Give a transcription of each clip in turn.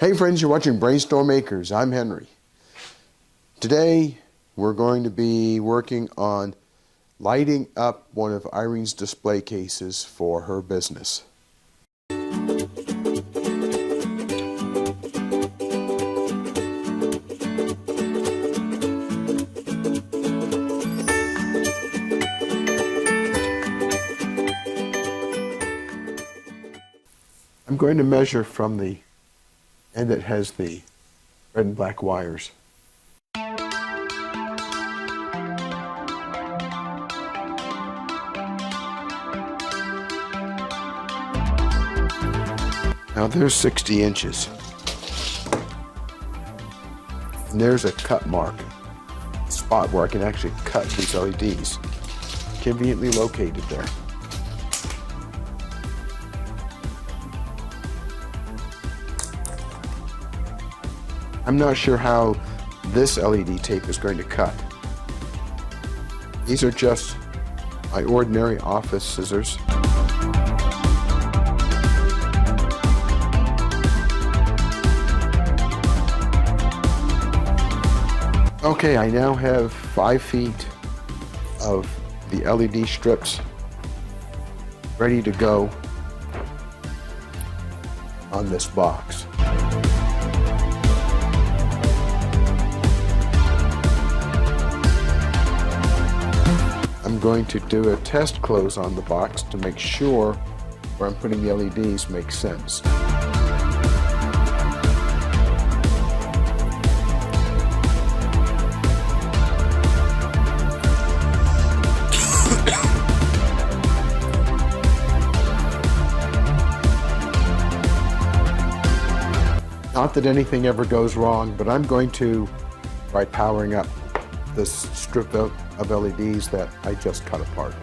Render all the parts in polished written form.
Hey friends, you're watching BrainStormAcres. I'm Henry. Today we're going to be working on lighting up one of Irene's display cases for her business. I'm going to measure from the end that has the red and black wires. Now there's 60 inches. And there's a cut mark, a spot where I can actually cut these LEDs. Conveniently located there. I'm not sure how this LED tape is going to cut. These are just my ordinary office scissors. Okay, I now have 5 feet of the LED strips ready to go on this box. I'm going to do a test close on the box to make sure where I'm putting the LEDs makes sense. Not that anything ever goes wrong, but I'm going to try powering up this strip of LEDs that I just cut apart.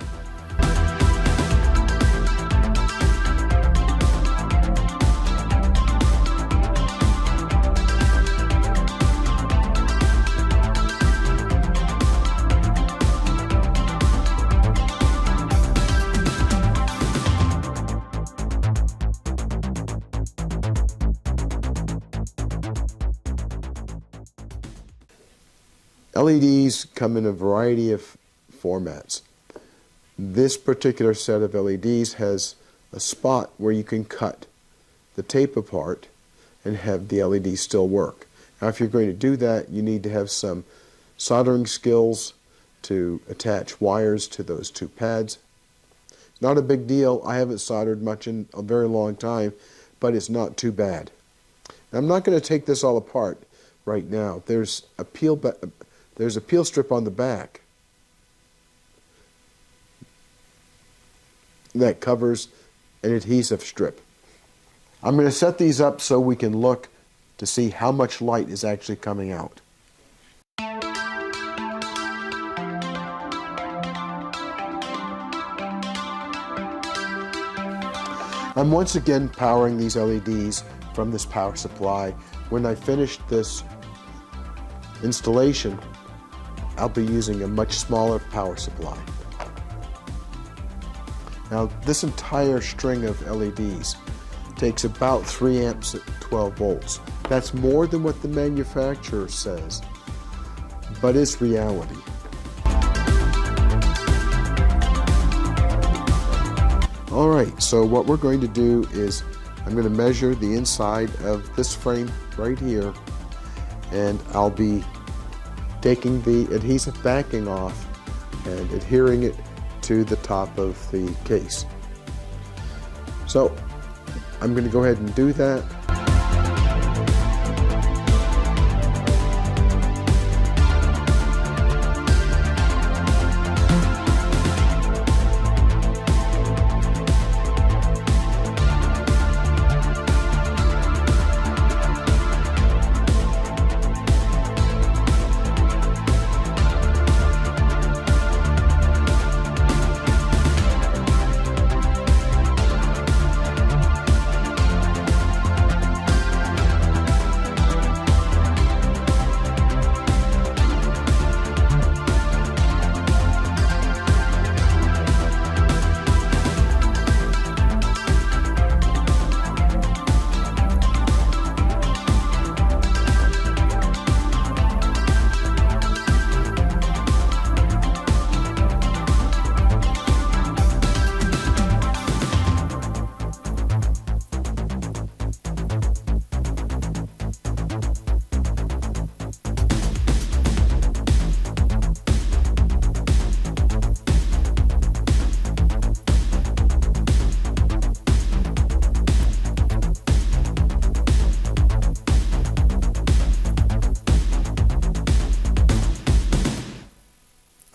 LEDs come in a variety of formats. This particular set of LEDs has a spot where you can cut the tape apart and have the LED still work. Now if you're going to do that, you need to have some soldering skills to attach wires to those two pads. It's not a big deal. I haven't soldered much in a very long time, but it's not too bad. Now, I'm not going to take this all apart right now. There's a peel strip on the back that covers an adhesive strip. I'm going to set these up so we can look to see how much light is actually coming out. I'm once again powering these LEDs from this power supply. When I finish this installation, I'll be using a much smaller power supply. Now this entire string of LEDs takes about 3 amps at 12 volts. That's more than what the manufacturer says, but it's reality. Alright, so what we're going to do is I'm going to measure the inside of this frame right here, and I'll be taking the adhesive backing off and adhering it to the top of the case. So I'm going to go ahead and do that.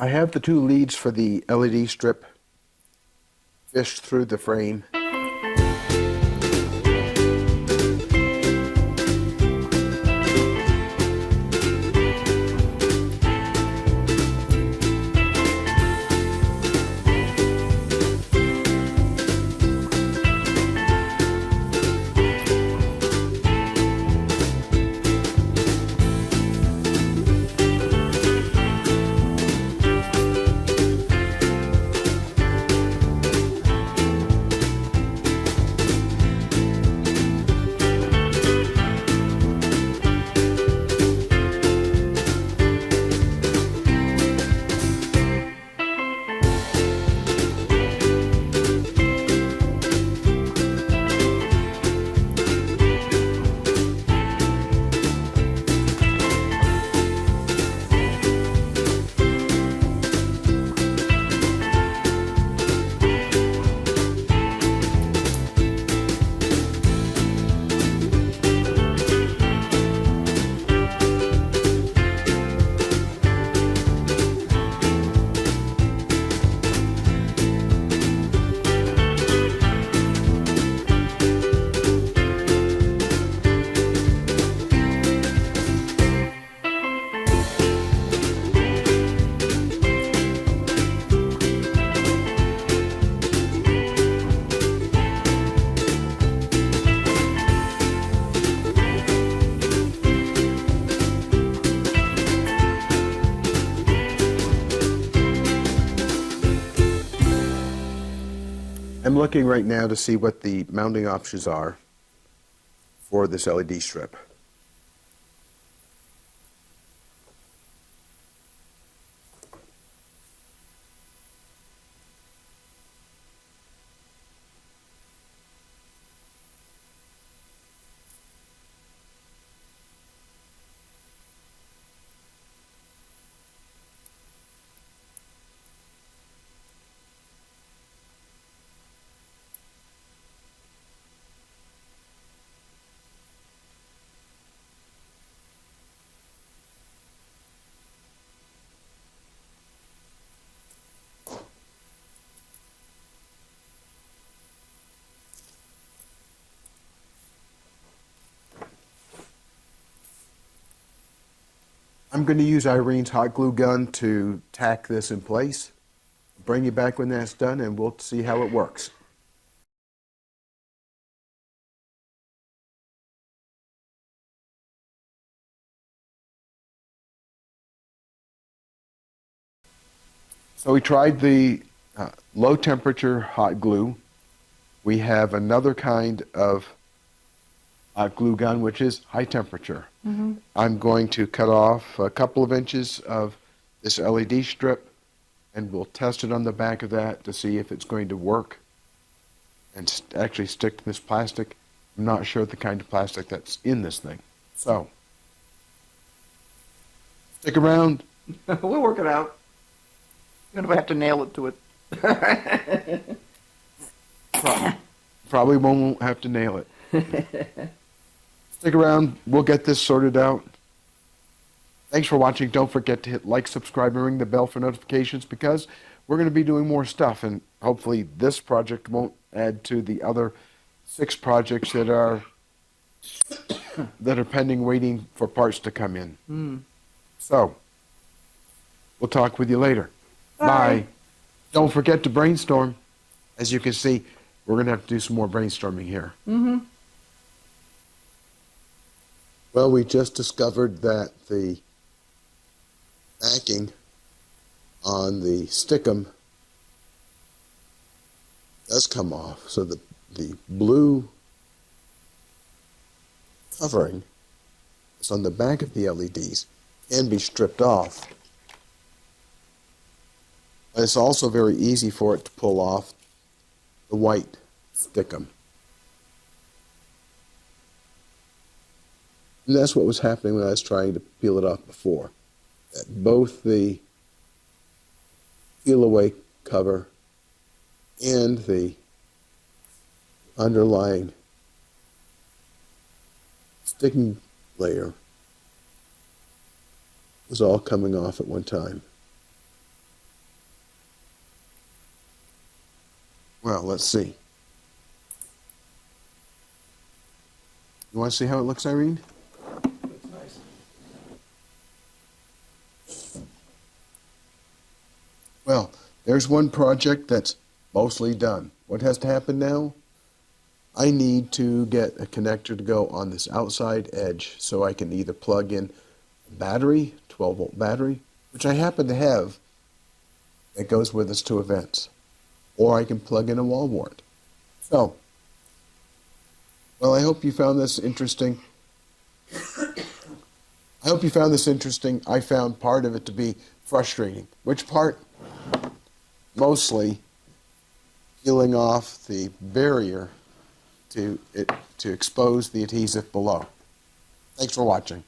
I have the two leads for the LED strip fished through the frame. I'm looking right now to see what the mounting options are for this LED strip. I'm going to use Irene's hot glue gun to tack this in place. Bring you back when that's done and we'll see how it works. So we tried the low temperature hot glue. We have another kind of hot glue gun, which is high temperature. Mm-hmm. I'm going to cut off a couple of inches of this LED strip and we'll test it on the back of that to see if it's going to work and actually stick to this plastic. I'm not sure the kind of plastic that's in this thing. So, stick around. We'll work it out. You're going to have to nail it to it. Probably won't have to nail it. Stick around. We'll get this sorted out. Thanks for watching. Don't forget to hit like, subscribe, and ring the bell for notifications because we're going to be doing more stuff. And hopefully this project won't add to the other 6 projects that are pending, waiting for parts to come in. Mm. So, we'll talk with you later. Bye. Bye. Don't forget to brainstorm. As you can see, we're going to have to do some more brainstorming here. Mm-hmm. Well, we just discovered that the backing on the stickum does come off. So the blue covering that's on the back of the LEDs can be stripped off. But it's also very easy for it to pull off the white stickum. And that's what was happening when I was trying to peel it off before. That both the peel-away cover and the underlying sticking layer was all coming off at one time. Well, let's see. You want to see how it looks, Irene? That's nice. Well, there's one project that's mostly done. What has to happen now? I need to get a connector to go on this outside edge so I can either plug in a battery, 12-volt battery, which I happen to have, that goes with us to events, or I can plug in a wall wart. So, well, I hope you found this interesting. I found part of it to be frustrating. Which part? Mostly peeling off the barrier to expose the adhesive below. Thanks for watching.